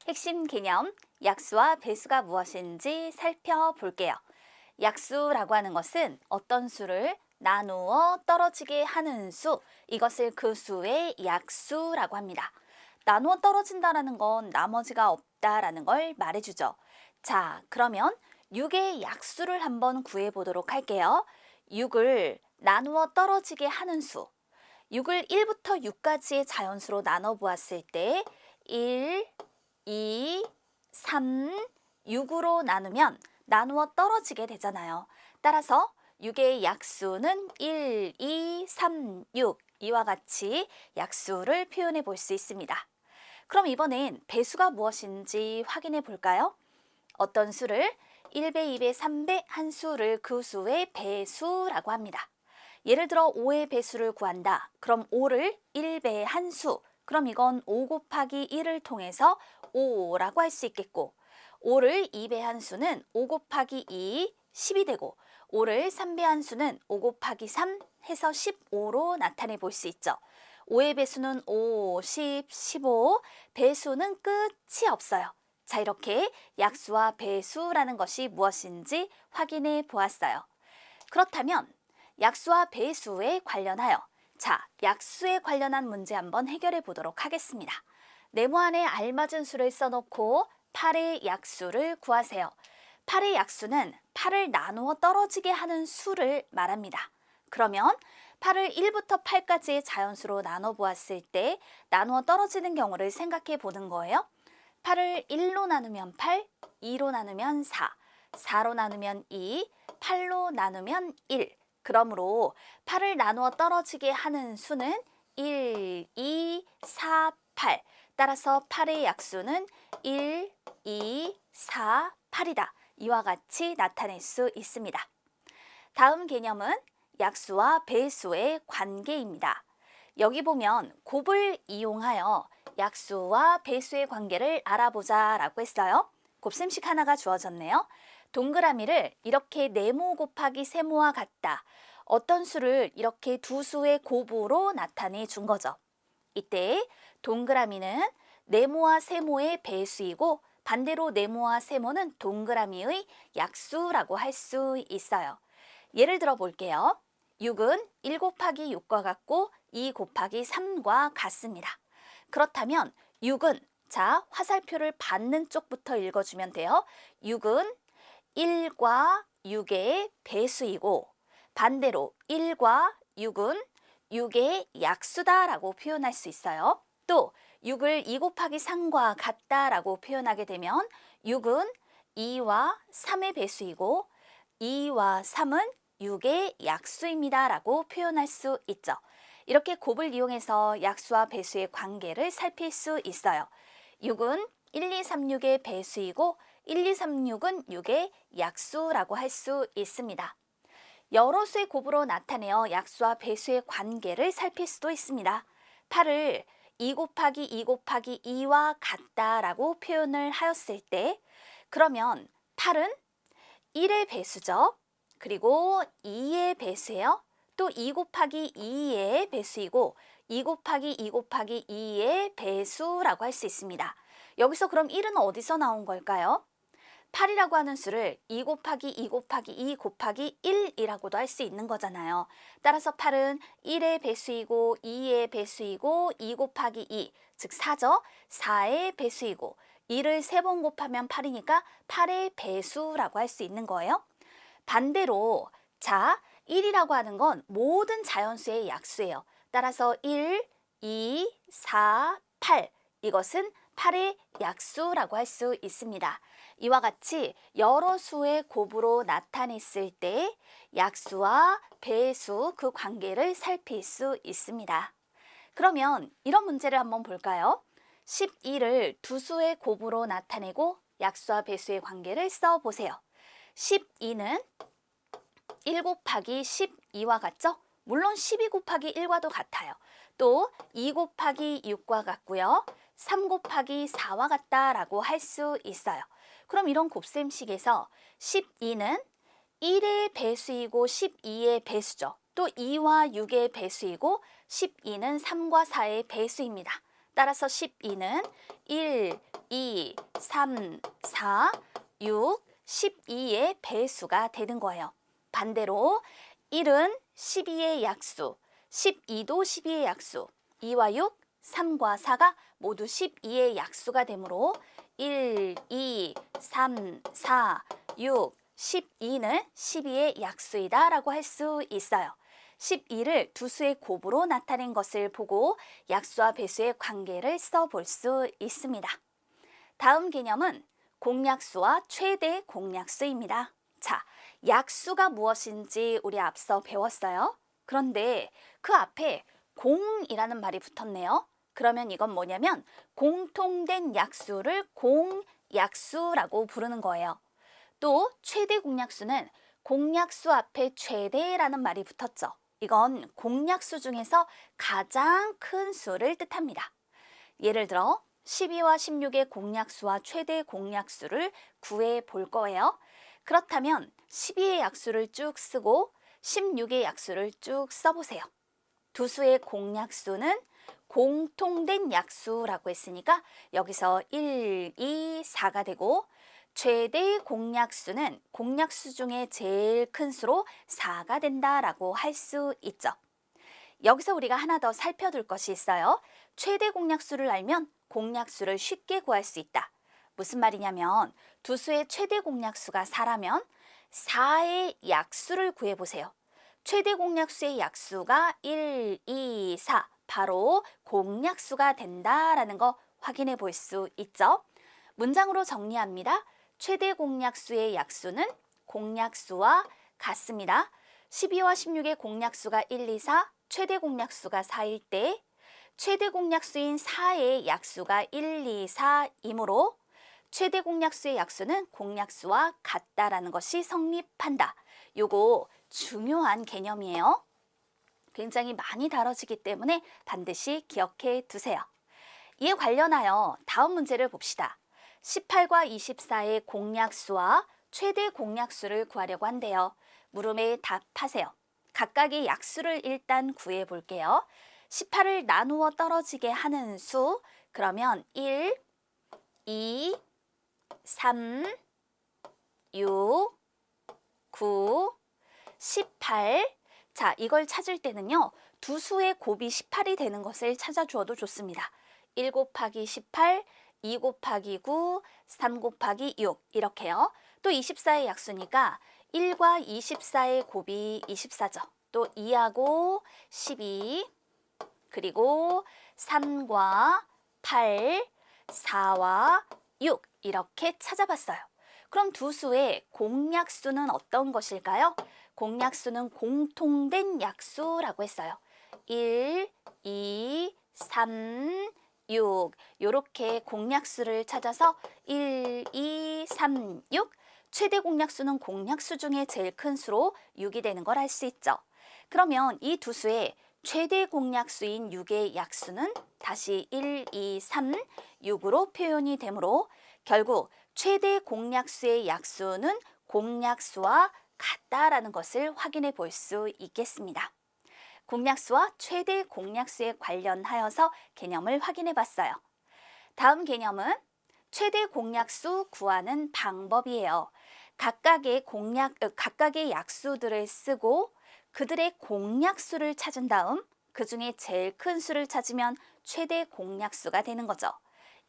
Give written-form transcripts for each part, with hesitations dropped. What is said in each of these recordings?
핵심 개념, 약수와 배수가 무엇인지 살펴볼게요. 약수라고 하는 것은 어떤 수를 나누어 떨어지게 하는 수, 이것을 그 수의 약수라고 합니다. 나누어 떨어진다는 건 나머지가 없다라는 걸 말해주죠. 자, 그러면 6의 약수를 한번 구해보도록 할게요. 6을 나누어 떨어지게 하는 수. 6을 1부터 6까지의 자연수로 나눠 보았을 때 1, 2, 3, 6으로 나누면 나누어 떨어지게 되잖아요. 따라서 6의 약수는 1, 2, 3, 6 이와 같이 약수를 표현해 볼 수 있습니다. 그럼 이번엔 배수가 무엇인지 확인해 볼까요? 어떤 수를 1배, 2배, 3배 한 수를 그 수의 배수라고 합니다. 예를 들어 5의 배수를 구한다. 그럼 5를 1배 한 수. 그럼 이건 5 곱하기 1을 통해서 5라고 할 수 있겠고 5를 2배 한 수는 5 곱하기 2, 10이 되고 5를 3배 한 수는 5 곱하기 3 해서 15로 나타내 볼 수 있죠. 5의 배수는 5, 10, 15, 배수는 끝이 없어요. 자, 이렇게 약수와 배수라는 것이 무엇인지 확인해 보았어요. 그렇다면 약수와 배수에 관련하여 약수에 관련한 문제 한번 해결해 보도록 하겠습니다. 네모 안에 알맞은 수를 써놓고 8의 약수를 구하세요. 8의 약수는 8을 나누어 떨어지게 하는 수를 말합니다. 그러면 8을 1부터 8까지의 자연수로 나눠 보았을 때 나누어 떨어지는 경우를 생각해 보는 거예요. 8을 1로 나누면 8, 2로 나누면 4, 4로 나누면 2, 8로 나누면 1. 그러므로 8을 나누어 떨어지게 하는 수는 1, 2, 4, 8. 따라서 8의 약수는 1, 2, 4, 8이다. 이와 같이 나타낼 수 있습니다. 다음 개념은 약수와 배수의 관계입니다. 여기 보면 곱을 이용하여 약수와 배수의 관계를 알아보자 라고 했어요. 곱셈식 하나가 주어졌네요. 동그라미를 이렇게 네모 곱하기 세모와 같다. 어떤 수를 이렇게 두 수의 곱으로 나타내 준 거죠. 이때 동그라미는 네모와 세모의 배수이고 반대로 네모와 세모는 동그라미의 약수라고 할 수 있어요. 예를 들어 볼게요. 6은 1 곱하기 6과 같고 2 곱하기 3과 같습니다. 그렇다면 6은 화살표를 받는 쪽부터 읽어주면 돼요. 6은 1과 6의 배수이고 반대로 1과 6은 6의 약수다라고 표현할 수 있어요. 또 6을 2 곱하기 3과 같다라고 표현하게 되면 6은 2와 3의 배수이고 2와 3은 6의 약수입니다 라고 표현할 수 있죠. 이렇게 곱을 이용해서 약수와 배수의 관계를 살필 수 있어요. 6은 1, 2, 3, 6의 배수이고 1, 2, 3, 6은 6의 약수라고 할 수 있습니다. 여러 수의 곱으로 나타내어 약수와 배수의 관계를 살필 수도 있습니다. 8을 2 곱하기 2 곱하기 2와 같다라고 표현을 하였을 때 그러면 8은 1의 배수죠. 그리고 2의 배수예요. 또 2 곱하기 2의 배수이고 2 곱하기 2 곱하기 2의 배수라고 할 수 있습니다. 여기서 그럼 1은 어디서 나온 걸까요? 8이라고 하는 수를 2 곱하기 2 곱하기 2 곱하기 1이라고도 할 수 있는 거잖아요. 따라서 8은 1의 배수이고 2의 배수이고 2 곱하기 2, 즉 4죠. 4의 배수이고 2를 3번 곱하면 8이니까 8의 배수라고 할 수 있는 거예요. 반대로 1이라고 하는 건 모든 자연수의 약수예요. 따라서 1, 2, 4, 8 이것은 8의 약수라고 할 수 있습니다. 이와 같이 여러 수의 곱으로 나타냈을 때 약수와 배수 그 관계를 살필 수 있습니다. 그러면 이런 문제를 한번 볼까요? 12를 두 수의 곱으로 나타내고 약수와 배수의 관계를 써보세요. 12는 1 곱하기 12와 같죠? 물론 12 곱하기 1과도 같아요. 또 2 곱하기 6과 같고요. 3 곱하기 4와 같다라고 할 수 있어요. 그럼 이런 곱셈식에서 12는 1의 배수이고 12의 배수죠. 또 2와 6의 배수이고 12는 3과 4의 배수입니다. 따라서 12는 1, 2, 3, 4, 6, 12의 배수가 되는 거예요. 반대로 1은 12의 약수, 12도 12의 약수, 2와 6, 3과 4가 모두 12의 약수가 되므로 1, 2, 3, 4, 6, 12는 12의 약수이다 라고 할 수 있어요. 12를 두 수의 곱으로 나타낸 것을 보고 약수와 배수의 관계를 써볼 수 있습니다. 다음 개념은 공약수와 최대 공약수입니다. 자, 약수가 무엇인지 우리 앞서 배웠어요. 그런데 그 앞에 공이라는 말이 붙었네요. 그러면 이건 뭐냐면 공통된 약수를 공약수라고 부르는 거예요. 또 최대 공약수는 공약수 앞에 최대라는 말이 붙었죠. 이건 공약수 중에서 가장 큰 수를 뜻합니다. 예를 들어 12와 16의 공약수와 최대 공약수를 구해 볼 거예요. 그렇다면 12의 약수를 쭉 쓰고 16의 약수를 쭉 써보세요. 두 수의 공약수는 공통된 약수라고 했으니까 여기서 1, 2, 4가 되고 최대 공약수는 공약수 중에 제일 큰 수로 4가 된다라고 할 수 있죠. 여기서 우리가 하나 더 살펴둘 것이 있어요. 최대 공약수를 알면 공약수를 쉽게 구할 수 있다. 무슨 말이냐면 두 수의 최대 공약수가 4라면 4의 약수를 구해보세요. 최대 공약수의 약수가 1, 2, 4 바로 공약수가 된다라는 거 확인해 볼 수 있죠. 문장으로 정리합니다. 최대 공약수의 약수는 공약수와 같습니다. 12와 16의 공약수가 1, 2, 4, 최대 공약수가 4일 때 최대 공약수인 4의 약수가 1, 2, 4이므로 최대 공약수의 약수는 공약수와 같다라는 것이 성립한다. 요거 중요한 개념이에요. 굉장히 많이 다뤄지기 때문에 반드시 기억해 두세요. 이에 관련하여 다음 문제를 봅시다. 18과 24의 공약수와 최대 공약수를 구하려고 한대요. 물음에 답하세요. 각각의 약수를 일단 구해 볼게요. 18을 나누어 떨어지게 하는 수, 그러면 1, 2, 3, 6, 9, 18. 자, 이걸 찾을 때는요. 두 수의 곱이 18이 되는 것을 찾아주어도 좋습니다. 1 곱하기 18, 2 곱하기 9, 3 곱하기 6 이렇게요. 또 24의 약수니까 1과 24의 곱이 24죠. 또 2하고 12, 그리고 3과 8, 4와 6 이렇게 찾아봤어요. 그럼 두 수의 공약수는 어떤 것일까요? 공약수는 공통된 약수라고 했어요. 1, 2, 3, 6 이렇게 공약수를 찾아서 1, 2, 3, 6 최대 공약수는 공약수 중에 제일 큰 수로 6이 되는 걸 알 수 있죠. 그러면 이 두 수의 최대 공약수인 6의 약수는 다시 1, 2, 3, 6으로 표현이 되므로 결국 최대 공약수의 약수는 공약수와 같다라는 것을 확인해 볼 수 있겠습니다. 공약수와 최대 공약수에 관련하여서 개념을 확인해 봤어요. 다음 개념은 최대 공약수 구하는 방법이에요. 각각의 약수들을 쓰고 그들의 공약수를 찾은 다음 그 중에 제일 큰 수를 찾으면 최대 공약수가 되는 거죠.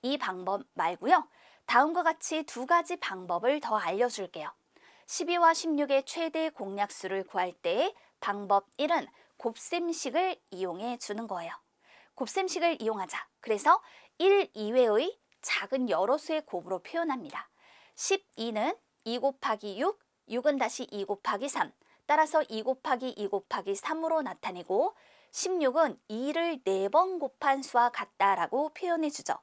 이 방법 말고요. 다음과 같이 두 가지 방법을 더 알려줄게요. 12와 16의 최대 공약수를 구할 때 방법 1은 곱셈식을 이용해 주는 거예요. 곱셈식을 이용하자. 그래서 1 이외의 작은 여러 수의 곱으로 표현합니다. 12는 2 곱하기 6, 6은 다시 2 곱하기 3, 따라서 2 곱하기 2 곱하기 3으로 나타내고 16은 2를 4번 곱한 수와 같다라고 표현해 주죠.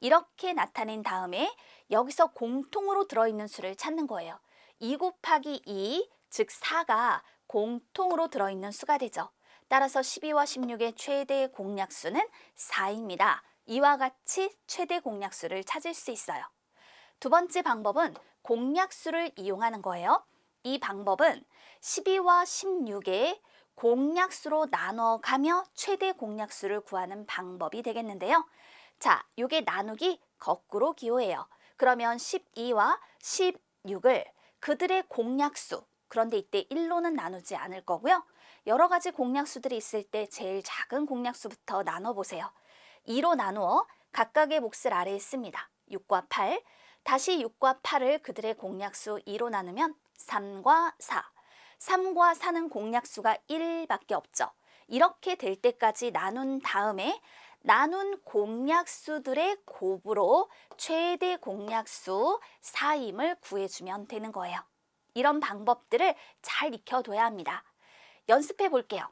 이렇게 나타낸 다음에 여기서 공통으로 들어있는 수를 찾는 거예요. 2 곱하기 2, 즉 4가 공통으로 들어있는 수가 되죠. 따라서 12와 16의 최대 공약수는 4입니다. 이와 같이 최대 공약수를 찾을 수 있어요. 두 번째 방법은 공약수를 이용하는 거예요. 이 방법은 12와 16의 공약수로 나눠가며 최대 공약수를 구하는 방법이 되겠는데요. 자, 요게 나누기 거꾸로 기호해요. 그러면 12와 16을 그들의 공약수, 그런데 이때 1로는 나누지 않을 거고요. 여러 가지 공약수들이 있을 때 제일 작은 공약수부터 나눠보세요. 2로 나누어 각각의 몫을 아래에 씁니다. 6과 8, 다시 6과 8을 그들의 공약수 2로 나누면 3과 4. 3과 4는 공약수가 1밖에 없죠. 이렇게 될 때까지 나눈 다음에 나눈 공약수들의 곱으로 최대 공약수 4임을 구해주면 되는 거예요. 이런 방법들을 잘 익혀둬야 합니다. 연습해 볼게요.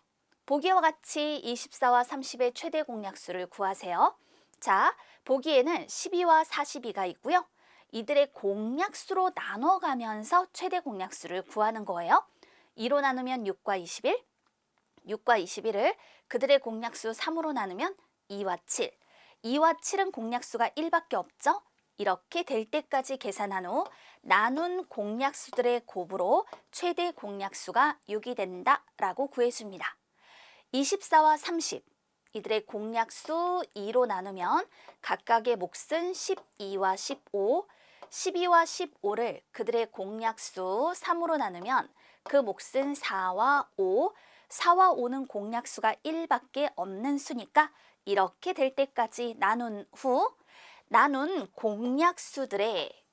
보기와 같이 24와 30의 최대 공약수를 구하세요. 자, 보기에는 12와 42가 있고요. 이들의 공약수로 나눠가면서 최대 공약수를 구하는 거예요. 2로 나누면 6과 21, 6과 21을 그들의 공약수 3으로 나누면 2와 7, 2와 7은 공약수가 1밖에 없죠? 이렇게 될 때까지 계산한 후 나눈 공약수들의 곱으로 최대 공약수가 6이 된다 라고 구해줍니다. 24와 30, 이들의 공약수 2로 나누면 각각의 몫은 12와 15, 12와 15를 그들의 공약수 3으로 나누면 그 몫은 4와 5, 4와 5는 공약수가 1밖에 없는 수니까 이렇게 될 때까지 나눈 후 나눈 공약수들의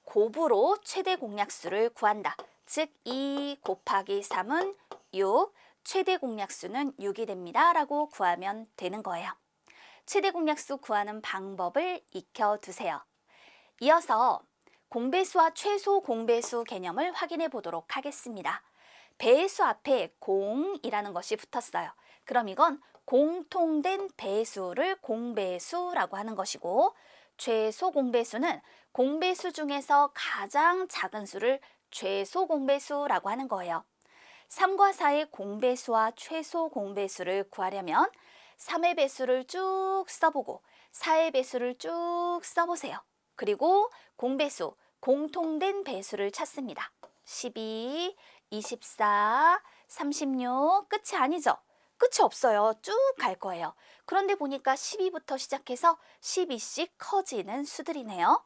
곱으로 최대 공약수를 구한다. 즉 2 곱하기 3은 6, 최대 공약수는 6이 됩니다. 라고 구하면 되는 거예요. 최대 공약수 구하는 방법을 익혀두세요. 이어서 공배수와 최소 공배수 개념을 확인해 보도록 하겠습니다. 배수 앞에 공이라는 것이 붙었어요. 그럼 이건 공통된 배수를 공배수라고 하는 것이고, 최소 공배수는 공배수 중에서 가장 작은 수를 최소 공배수라고 하는 거예요. 3과 4의 공배수와 최소 공배수를 구하려면 3의 배수를 쭉 써보고 4의 배수를 쭉 써보세요. 그리고 공배수, 공통된 배수를 찾습니다. 12, 24, 36, 끝이 아니죠? 끝이 없어요. 쭉 갈 거예요. 그런데 보니까 12부터 시작해서 12씩 커지는 수들이네요.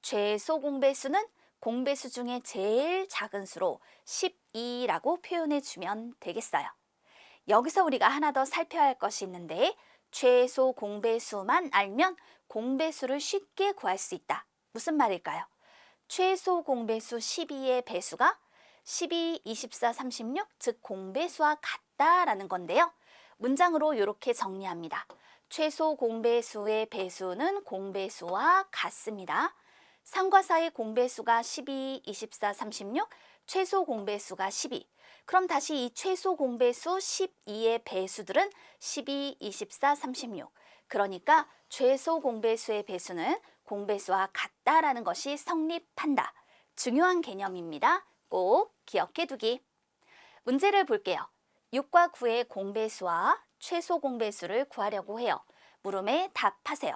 최소 공배수는 공배수 중에 제일 작은 수로 12라고 표현해 주면 되겠어요. 여기서 우리가 하나 더 살펴야 할 것이 있는데, 최소 공배수만 알면 공배수를 쉽게 구할 수 있다. 무슨 말일까요? 최소 공배수 12의 배수가 12, 24, 36, 즉 공배수와 같다라는 건데요. 문장으로 이렇게 정리합니다. 최소 공배수의 배수는 공배수와 같습니다. 3과 4의 공배수가 12, 24, 36, 최소 공배수가 12. 그럼 다시 이 최소 공배수 12의 배수들은 12, 24, 36. 그러니까 최소 공배수의 배수는 공배수와 같다라는 것이 성립한다. 중요한 개념입니다. 꼭 기억해 두기. 문제를 볼게요. 6과 9의 공배수와 최소 공배수를 구하려고 해요. 물음에 답하세요.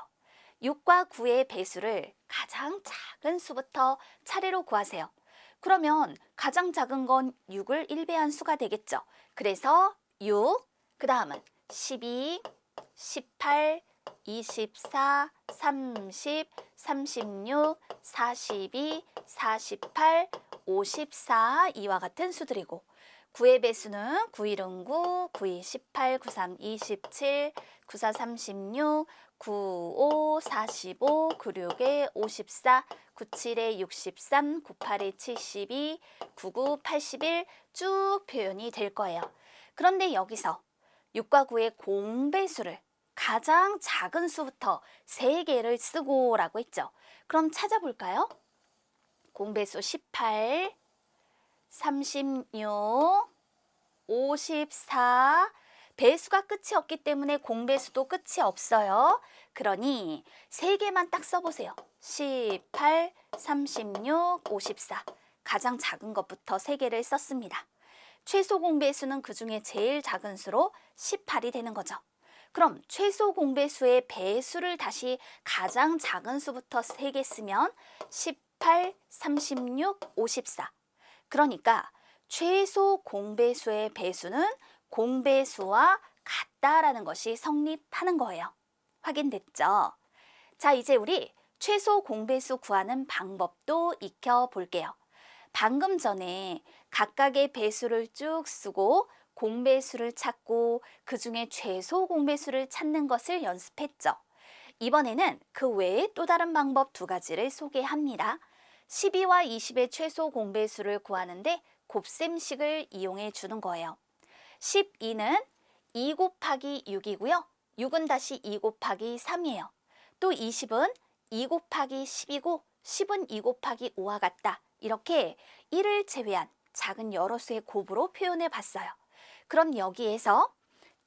6과 9의 배수를 가장 작은 수부터 차례로 구하세요. 그러면 가장 작은 건 6을 1배한 수가 되겠죠. 그래서 6, 그 다음은 12, 18, 24, 30, 36, 42, 48, 54 이와 같은 수들이고, 9의 배수는 9일은 9, 9이 18, 93, 27, 94, 36, 95, 45, 96에 54, 97에 63, 98에 72, 99, 81 쭉 표현이 될 거예요. 그런데 여기서 6과 9의 공배수를 가장 작은 수부터 3개를 쓰고 라고 했죠. 그럼 찾아볼까요? 공배수 18, 36, 54, 배수가 끝이 없기 때문에 공배수도 끝이 없어요. 그러니 3개만 딱 써보세요. 18, 36, 54. 가장 작은 것부터 3개를 썼습니다. 최소 공배수는 그 중에 제일 작은 수로 18이 되는 거죠. 그럼 최소 공배수의 배수를 다시 가장 작은 수부터 3개 쓰면 18, 36, 54. 그러니까 최소 공배수의 배수는 공배수와 같다라는 것이 성립하는 거예요. 확인됐죠? 자, 이제 우리 최소 공배수 구하는 방법도 익혀볼게요. 방금 전에 각각의 배수를 쭉 쓰고 공배수를 찾고 그 중에 최소 공배수를 찾는 것을 연습했죠. 이번에는 그 외에 또 다른 방법 두 가지를 소개합니다. 12와 20의 최소 공배수를 구하는데 곱셈식을 이용해 주는 거예요. 12는 2 곱하기 6이고요. 6은 다시 2 곱하기 3이에요. 또 20은 2 곱하기 10이고 10은 2 곱하기 5와 같다. 이렇게 1을 제외한 작은 여러 수의 곱으로 표현해 봤어요. 그럼 여기에서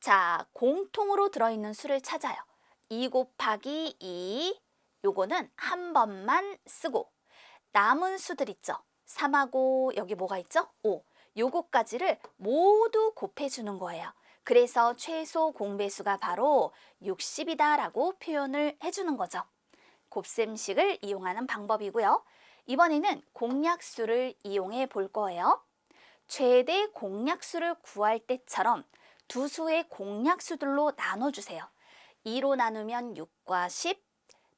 자, 공통으로 들어있는 수를 찾아요. 2 곱하기 2, 요거는 한 번만 쓰고 남은 수들 있죠. 3하고 여기 뭐가 있죠? 5. 요거까지를 모두 곱해주는 거예요. 그래서 최소 공배수가 바로 60이다 라고 표현을 해주는 거죠. 곱셈식을 이용하는 방법이고요. 이번에는 공약수를 이용해 볼 거예요. 최대 공약수를 구할 때처럼 두 수의 공약수들로 나눠주세요. 2로 나누면 6과 10,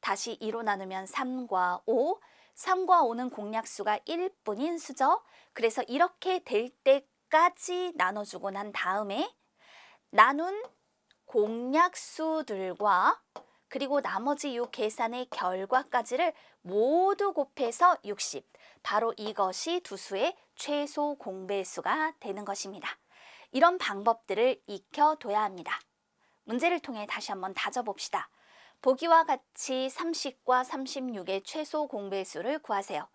다시 2로 나누면 3과 5, 3과 5는 공약수가 1뿐인 수죠. 그래서 이렇게 될 때까지 나눠주고 난 다음에 나눈 공약수들과 그리고 나머지 이 계산의 결과까지를 모두 곱해서 60. 바로 이것이 두 수의 최소 공배수가 되는 것입니다. 이런 방법들을 익혀둬야 합니다. 문제를 통해 다시 한번 다져봅시다. 보기와 같이 30과 36의 최소 공배수를 구하세요.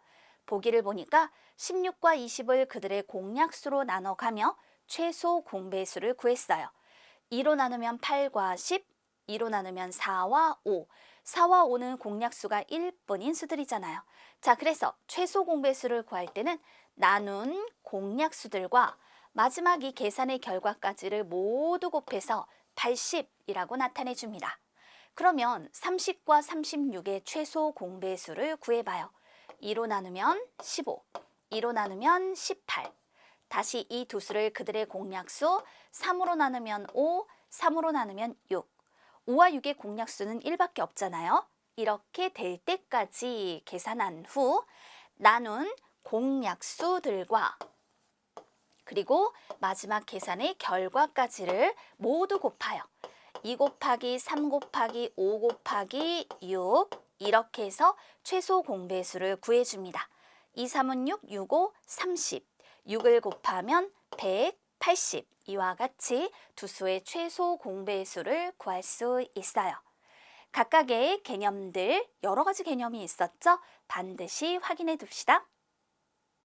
보기를 보니까 16과 20을 그들의 공약수로 나눠가며 최소 공배수를 구했어요. 2로 나누면 8과 10, 2로 나누면 4와 5. 4와 5는 공약수가 1뿐인 수들이잖아요. 자, 그래서 최소 공배수를 구할 때는 나눈 공약수들과 마지막 이 계산의 결과까지를 모두 곱해서 80이라고 나타내 줍니다. 그러면 30과 36의 최소 공배수를 구해봐요. 2로 나누면 15, 2로 나누면 18. 다시 이 두 수를 그들의 공약수 3으로 나누면 5, 3으로 나누면 6. 5와 6의 공약수는 1밖에 없잖아요. 이렇게 될 때까지 계산한 후 나눈 공약수들과 그리고 마지막 계산의 결과까지를 모두 곱하여 2 곱하기 3 곱하기 5 곱하기 6 이렇게 해서 최소 공배수를 구해줍니다. 2, 3은 6, 6, 5, 30. 6을 곱하면 180. 이와 같이 두 수의 최소 공배수를 구할 수 있어요. 각각의 개념들, 여러 가지 개념이 있었죠? 반드시 확인해 둡시다.